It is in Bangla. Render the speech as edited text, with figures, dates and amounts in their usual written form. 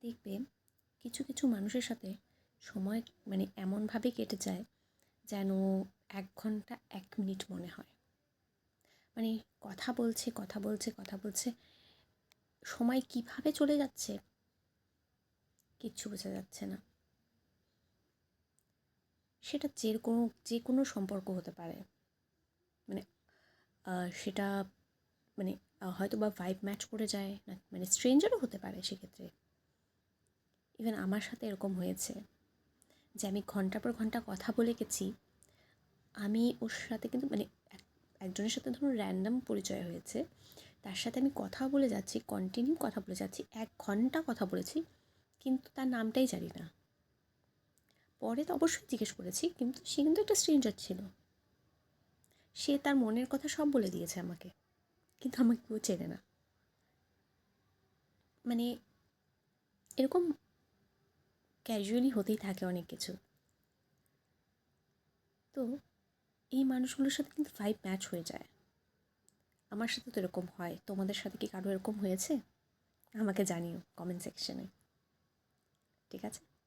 দেখবে কিছু কিছু মানুষের সাথে সময় মানে এমনভাবে কেটে যায় যেন 1 ঘন্টা 1 মিনিট মনে হয়। মানে কথা বলছে কথা বলছে কথা বলছে, সময় কিভাবে চলে যাচ্ছে কিচ্ছু বোঝা যাচ্ছে না। সেটা যে কোনো সম্পর্ক হতে পারে, মানে সেটা মানে হয়তো বা ভাইব ম্যাচ করে যায় না, মানে স্ট্রেঞ্জারও হতে পারে সেক্ষেত্রে। ইভেন আমার সাথে এরকম হয়েছে যে আমি ঘন্টার পর ঘন্টা কথা বলে গেছি। আমি ওর সাথে কিন্তু মানে একজনের সাথে ধরুন র্যান্ডম পরিচয় হয়েছে, তার সাথে আমি কথা বলে যাচ্ছি, কন্টিনিউ কথা বলে যাচ্ছি, 1 ঘন্টা কথা বলেছি, কিন্তু তার নামটাই জানি না। পরে তো অবশ্যই জিজ্ঞেস করেছি, কিন্তু সে কিন্তু একটা স্ট্রেঞ্জার ছিল। সে তার মনের কথা সব বলে দিয়েছে আমাকে, কিন্তু আমাকে কেউ চেনে না। মানে এরকম ক্যাজুয়ালি হতেই থাকে অনেক কিছু। তো এই মানুষগুলোর সাথে কিন্তু ভাইব ম্যাচ হয়ে যায়। আমার সাথে তো এরকম হয়। তোমাদের সাথে কি কারো এরকম হয়েছে? আমাকে জানিও কমেন্ট সেকশনে। ঠিক আছে?